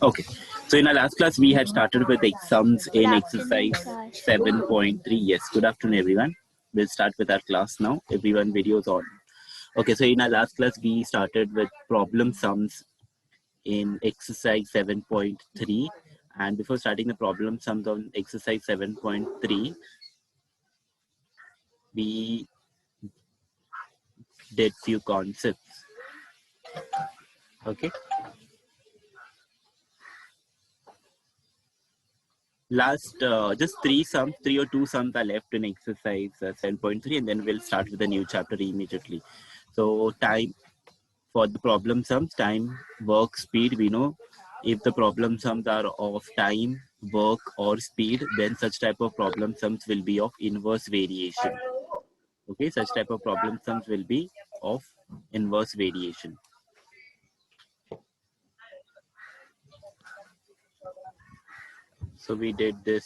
Okay. So in our last class, we had started with exams in exercise 7.3. Yes. Good afternoon, everyone. We'll start with our class now. Everyone, videos on. Okay. So in our last class, we started with problem sums in exercise 7.3. And before starting the problem sums on exercise 7.3, we did few concepts. Okay. Last just three or two sums are left in exercise 7.3, and then we'll start with a new chapter immediately. So time for the problem sums, time, work, speed. We know if the problem sums are of time, work, or speed, then such type of problem sums will be of inverse variation. Okay, such type of problem sums will be of inverse variation. So we did this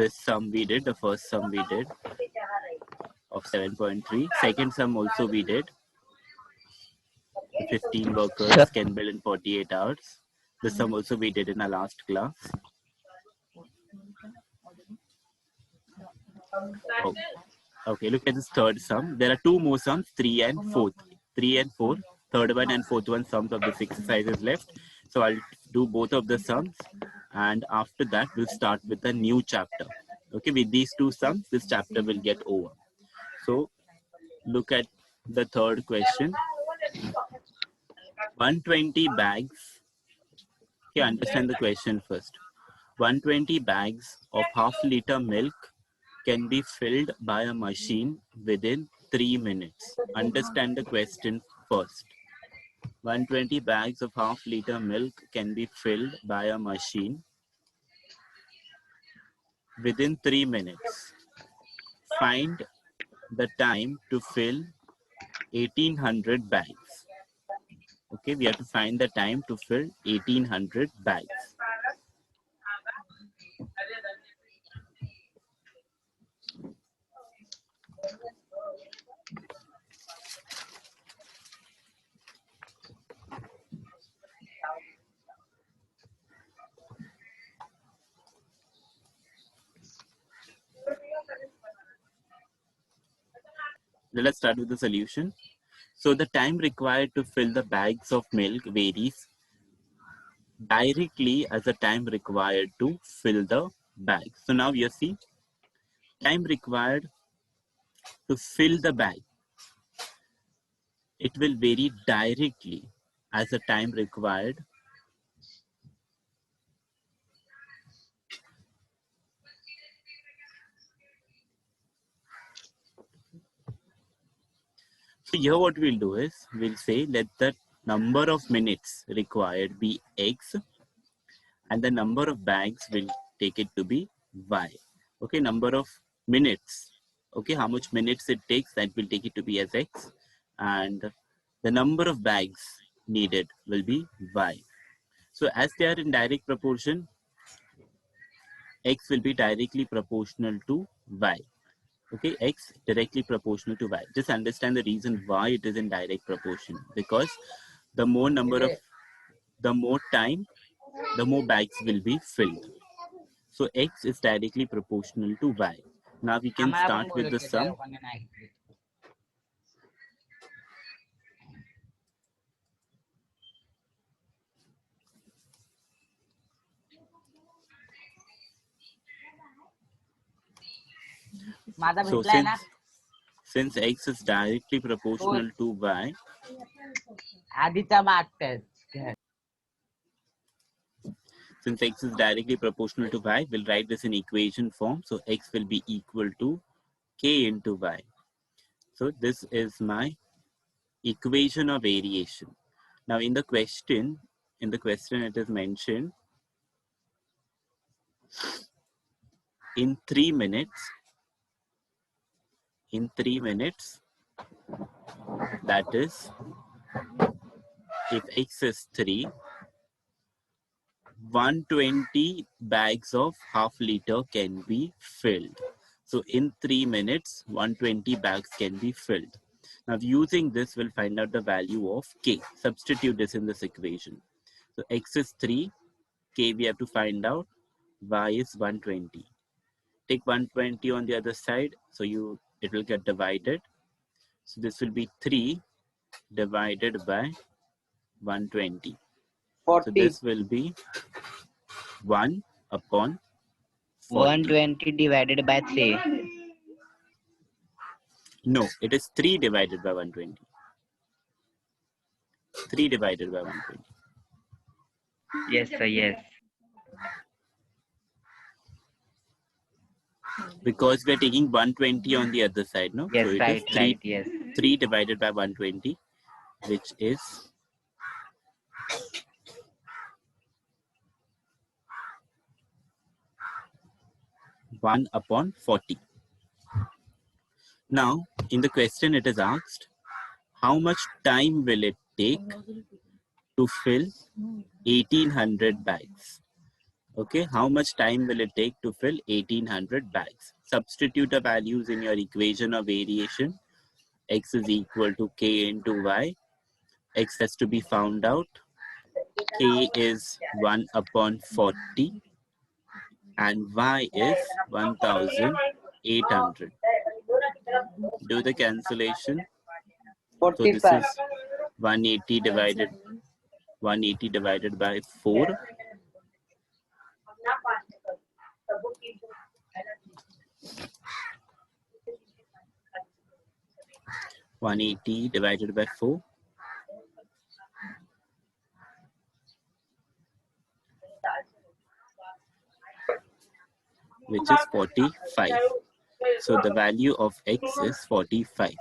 sum we did, the first sum we did of 7.3. Second sum also we did. 15 workers can build in 48 hours. This sum also we did in our last class. Oh. Okay, look at this third sum. There are two more sums, 3 and 4. 3 and 4. Third one and fourth one sums of this exercise is left. So I'll do both of the sums, and after that we'll start with a new chapter. Okay, with these two sums, this chapter will get over. So look at the third question. 120 bags. Okay, understand the question first. 120 bags of half-liter milk can be filled by a machine within 3 minutes. Understand the question first. 120 bags of half-liter milk can be filled by a machine within 3 minutes. Find the time to fill 1800 bags. Okay, we have to find the time to fill 1800 bags. Let's start with the solution. So the time required to fill the bags of milk varies directly as the time required to fill the bag. So now you see, time required to fill the bag, it will vary directly as the time required So here what we'll do is, we'll say let the number of minutes required be X, and the number of bags will take it to be Y. Okay, number of minutes. Okay, how much minutes it takes, that will take it to be as X, and the number of bags needed will be Y. So as they are in direct proportion, X will be directly proportional to Y. Okay, X directly proportional to Y. Just understand the reason why it is in direct proportion, because the more time, the more bags will be filled. So X is directly proportional to Y. Now we can start with the sum. So since X is directly proportional to Y, since X is directly proportional to Y, we'll write this in equation form. So X will be equal to K into Y. So this is my equation of variation. Now in the question it is mentioned in 3 minutes, that is, if X is 3, 120 bags of half-liter can be filled. So in 3 minutes, 120 bags can be filled. Now using this, we'll find out the value of K. Substitute this in this equation. So x is 3, k we have to find out, y is 120. Take 120 on the other side, so it will get divided. So this will be 3 divided by 120. 40. So this will be 1 upon 40. 120 divided by 3. No, it is 3 divided by 120. 3 divided by 120. Yes, sir, yes. Because we are taking 120 on the other side, no? Yes, So it right, is 3, right, yes. 3 divided by 120, which is 1 upon 40. Now, in the question it is asked, how much time will it take to fill 1800 bags? Okay, how much time will it take to fill 1800 bags? Substitute the values in your equation of variation. X is equal to k into y. X has to be found out. K is 1 upon 40 and y is 1800. Do the cancellation. 45. So this is 180 divided by 4. 180 divided by 4. Which is 45. So the value of x is 45.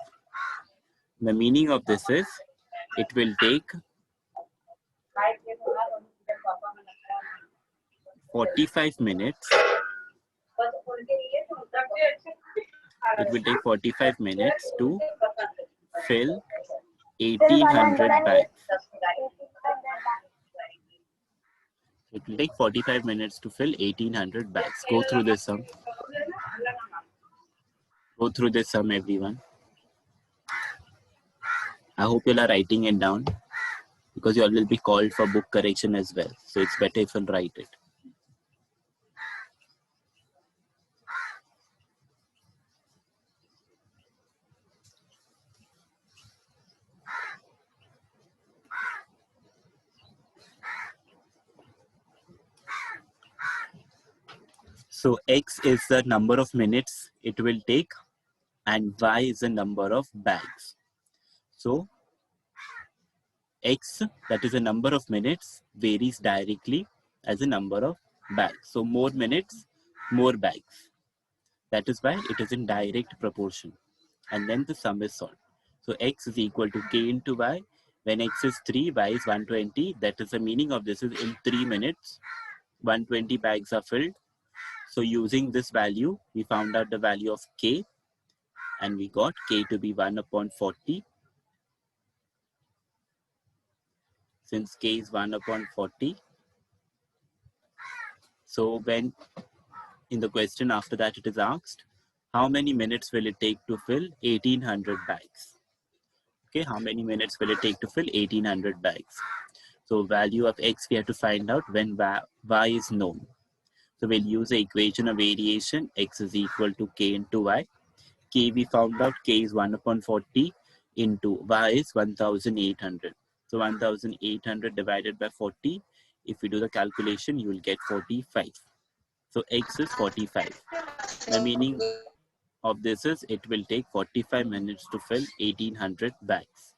The meaning of this is it will take 45 minutes. It will take 45 minutes to fill 1800 bags. It will take 45 minutes to fill 1800 bags. Go through this sum. Go through this sum, everyone. I hope you are writing it down because you all will be called for book correction as well. So it's better if you write it. So x is the number of minutes it will take and y is the number of bags. So x, that is the number of minutes, varies directly as a number of bags. So more minutes, more bags. That is why it is in direct proportion. And then the sum is solved. So x is equal to k into y. When x is 3, y is 120. That is the meaning of this is in 3 minutes, 120 bags are filled. So using this value, we found out the value of k and we got k to be 1 upon 40. Since k is 1 upon 40. So when in the question after that it is asked, how many minutes will it take to fill 1800 bags? Okay, how many minutes will it take to fill 1800 bags? So value of x we have to find out when y is known. So we'll use the equation of variation. X is equal to k into y. K we found out, k is 1 upon 40 into y is 1800. So 1800 divided by 40. If we do the calculation, you will get 45. So x is 45. The meaning of this is it will take 45 minutes to fill 1800 bags.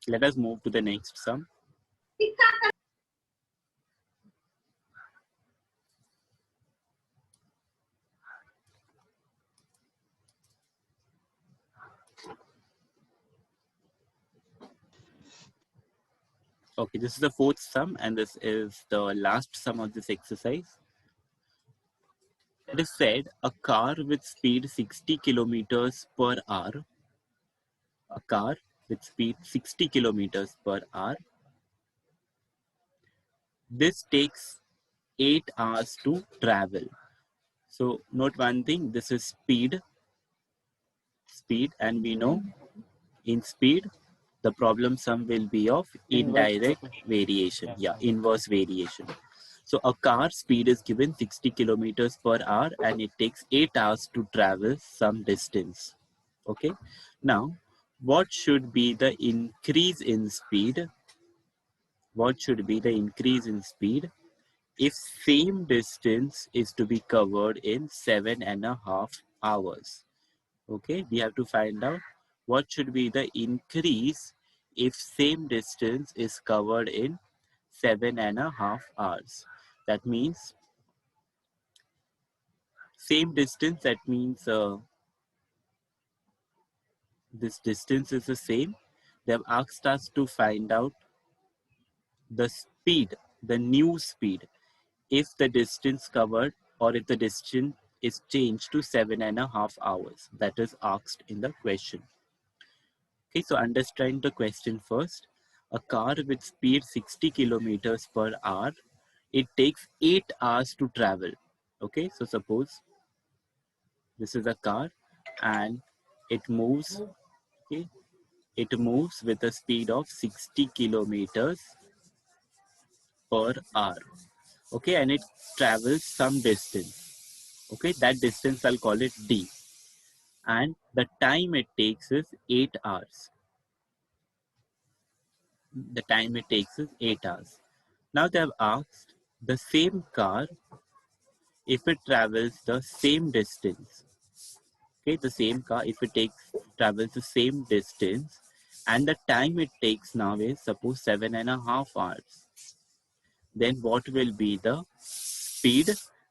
Let us move to the next sum. Okay, this is the fourth sum and this is the last sum of this exercise. It is said a car with speed 60 kilometers per hour, a car with speed 60 kilometers per hour. This takes 8 hours to travel. So note one thing, this is speed, and we know in speed, The problem sum will be of indirect variation. Yeah, inverse variation. So a car speed is given 60 kilometers per hour and it takes 8 hours to travel some distance. Okay. Now, what should be the increase in speed? What should be the increase in speed if same distance is to be covered in 7.5 hours? Okay, we have to find out what should be the increase if same distance is covered in 7.5 hours. That means same distance, that means this distance is the same. They have asked us to find out the speed, the new speed, if the distance covered or if the distance is changed to 7.5 hours. That is asked in the question. Okay, so understand the question first. A car with speed 60 kilometers per hour, it takes 8 hours to travel. Okay, so suppose this is a car and it moves, okay, it moves with a speed of 60 kilometers per hour. Okay, and it travels some distance. Okay, that distance I'll call it D. And the time it takes is 8 hours. The time it takes is 8 hours. Now they have asked the same car, if it travels the same distance, okay, the same car, if it travels the same distance, and the time it takes now is suppose 7.5 hours, then what will be the speed?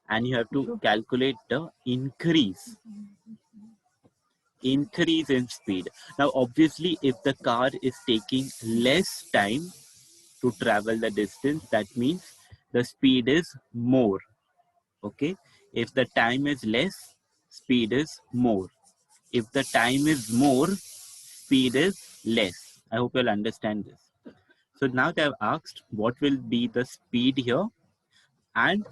And you have to calculate the increase in speed. Now obviously if the car is taking less time to travel the distance, that means the speed is more. Okay, if the time is less, speed is more. If the time is more, speed is less. I hope you'll understand this. So now they have asked what will be the speed here, and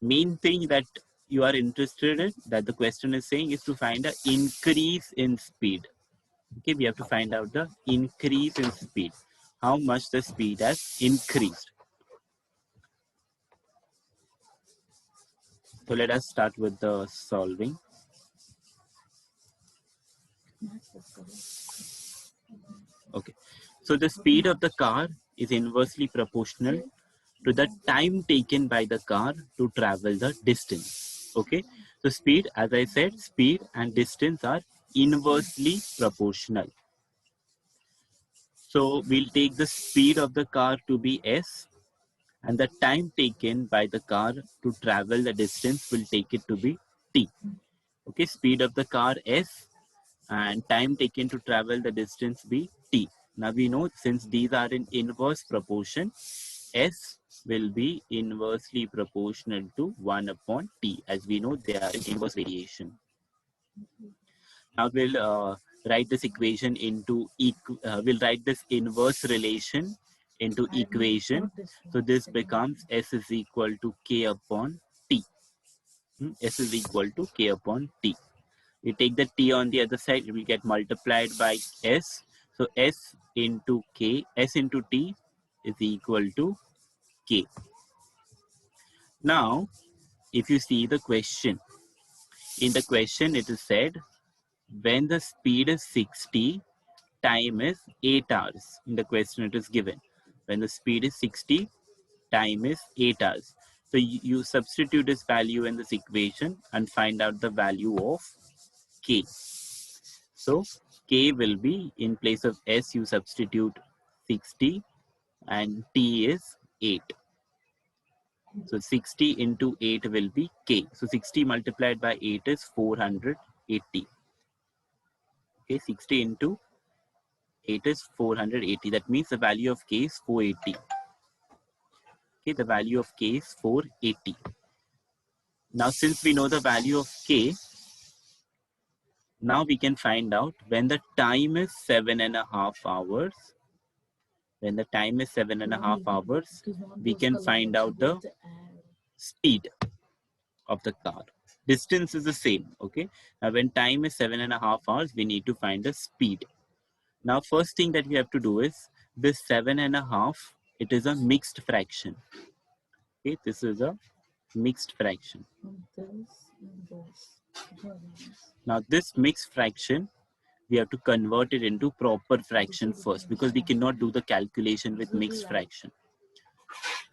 main thing that you are interested in, that the question is saying, is to find the increase in speed. Okay, we have to find out the increase in speed, how much the speed has increased. So let us start with the solving. Okay, so the speed of the car is inversely proportional to the time taken by the car to travel the distance. Okay, so speed, as I said, speed and distance are inversely proportional. So we'll take the speed of the car to be S, and the time taken by the car to travel the distance will take it to be T. Okay, speed of the car S and time taken to travel the distance be T. Now we know since these are in inverse proportion, S will be inversely proportional to 1 upon T. As we know, they are in inverse variation. Now we'll write this equation into, we'll write this inverse relation into equation. So this becomes S is equal to K upon T. S is equal to K upon T. We take the T on the other side, it will get multiplied by S. So S into K, S into T is equal to K. Now, if you see the question, in the question it is said, when the speed is 60, time is 8 hours. In the question it is given. When the speed is 60, time is 8 hours. So you substitute this value in this equation and find out the value of K. So K will be, in place of S, you substitute 60 and T is 8. So 60 into 8 will be K. So 60 multiplied by 8 is 480. Okay, 60 into 8 is 480. That means the value of K is 480. Okay, the value of K is 480. Now since we know the value of K, now we can find out when the time is 7.5 hours. When the time is 7.5 hours, we can find out the speed of the car. Distance is the same. Okay. Now when time is 7.5 hours, we need to find the speed. Now, first thing that we have to do is this 7.5, it is a mixed fraction. Okay, this is a mixed fraction. Now, this mixed fraction, we have to convert it into proper fraction first because we cannot do the calculation with mixed fraction.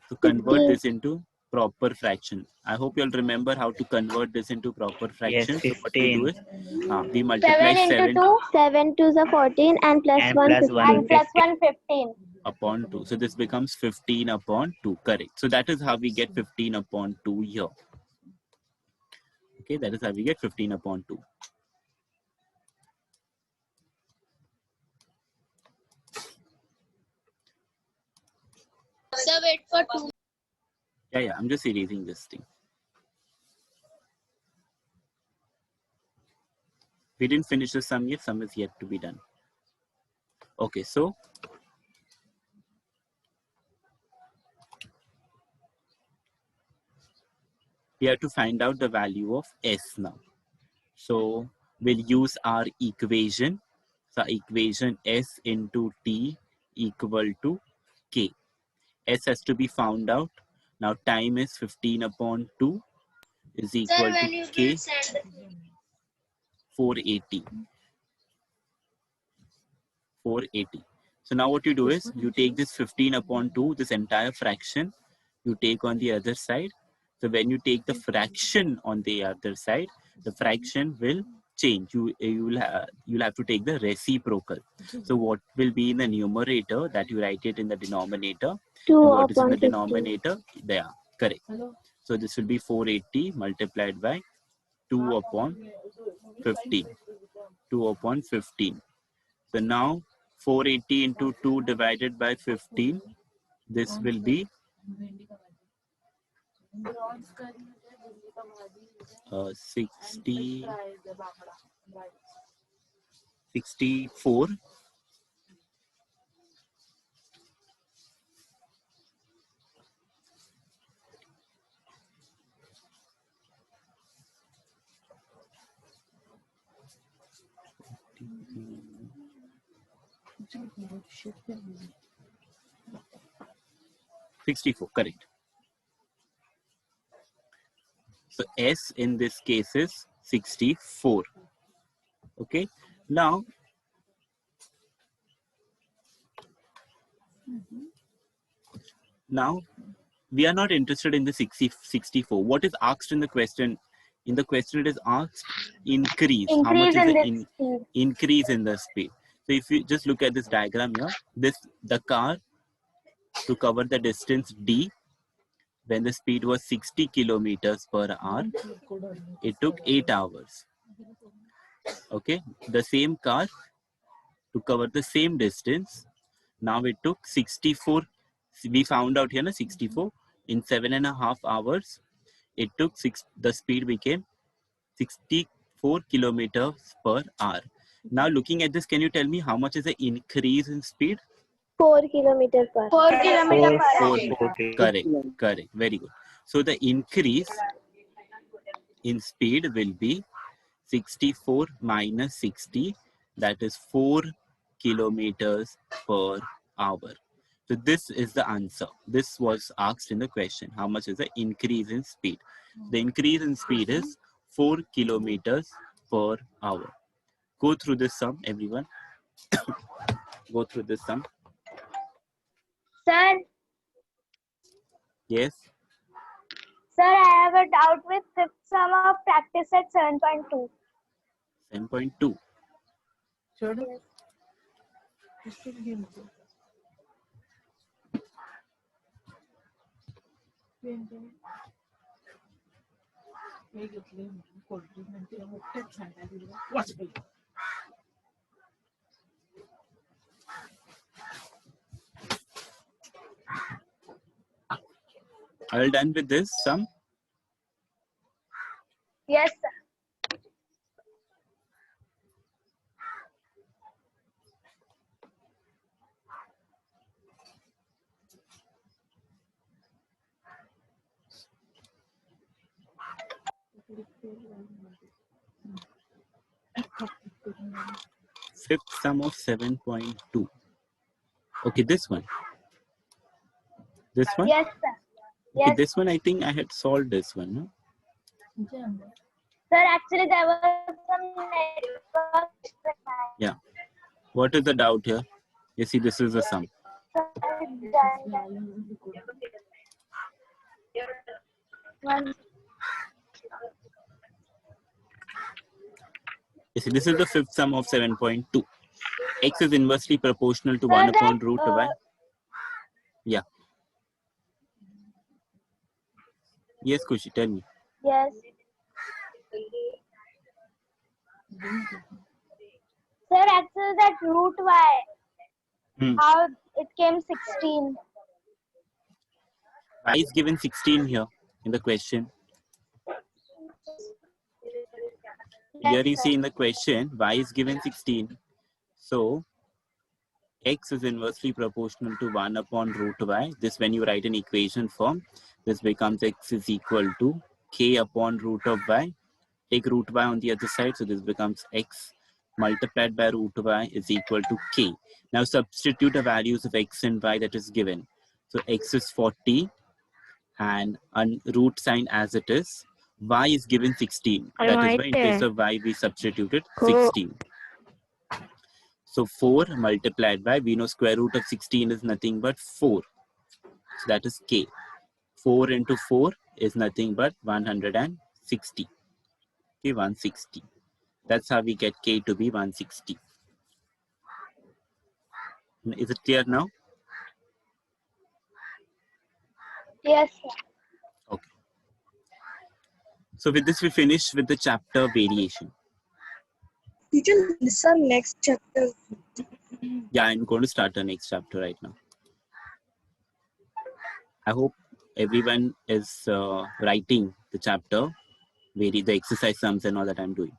So convert this into proper fraction. I hope you'll remember how to convert this into proper fraction. Yes, So what we do 15 is we multiply 7 7 to the 14 and plus and 1 plus 15. 1 15. 15. upon 2. So this becomes 15 upon 2. Correct. So that is how we get 15 upon 2 here. Okay, that is how we get 15 upon 2. Sir, wait for 2. Yeah, I'm just erasing this thing. We didn't finish the sum yet. Sum is yet to be done. Okay, so we have to find out the value of S now. So we'll use our equation. So equation S into T equal to K. S has to be found out. Now time is 15 upon 2 is equal to K 480. 480. So now what you do is you take this 15 upon 2, this entire fraction, you take on the other side. So when you take the fraction on the other side, the fraction will change. You'll have to take the reciprocal. So what will be in the numerator, that you write it in the denominator. 2 And what is in upon the 15. denominator? There, correct. So this will be 480 multiplied by 2 upon 15. 2 upon 15. So now 480 into 2 divided by 15, this will be 64. Correct. So S in this case is 64. Okay. Now we are not interested in the 64. What is asked in the question? In the question it is asked increase. How much is the increase in the speed? So if you just look at this diagram here, the car, to cover the distance D, when the speed was 60 kilometers per hour, it took 8 hours. Okay, the same car, to cover the same distance, now it took 64. We found out here, 64 in 7.5 hours. It took the speed became 64 kilometers per hour. Now looking at this, can you tell me how much is the increase in speed? 4 kilometers per hour. 4 kilometers per hour. 4. Correct. Very good. So the increase in speed will be 64 minus 60, that is 4 kilometers per hour. So this is the answer. This was asked in the question. How much is the increase in speed? The increase in speed is 4 kilometers per hour. Go through this sum, everyone. Go through this sum. Sir, Yes. sir, I have a doubt with fifth sum of practice at 7.2. 7.2. Are you done with this sum? Yes, sir. Fifth sum of 7.2. Okay, this one. This one? Yes, sir. Okay, Yes. this one I think I had solved this one. No? Sir, actually there was some network. Yeah. What is the doubt here? You see, this is the sum. One. You see, this is the fifth sum of 7.2. X is inversely proportional to Sir, 1 upon that, root y. Yeah. Yes, Kushi, tell me. yes. Sir, actually that root y, how it came 16. Y is given 16 here in the question. Here you see in the question, y is given 16. So, x is inversely proportional to 1 upon root y. This, when you write an equation form, this becomes x is equal to k upon root of y. Take root y on the other side, so this becomes x multiplied by root y is equal to k. Now substitute the values of x and y that is given. So x is 40 and root sign as it is. Y is given 16. That is why in place of y we substituted 16. So 4 multiplied by, we know square root of 16 is nothing but 4. So that is k. 4 into 4 is nothing but 160. Okay, 160. That's how we get k to be 160. Is it clear now? Yes, sir. Okay. So with this we finish with the chapter variation. Teacher, listen next chapter. Yeah, I'm going to start the next chapter right now. I hope everyone is writing the chapter, the exercise sums and all that I'm doing.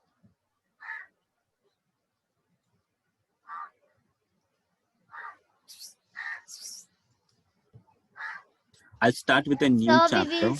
I'll start with a new chapter.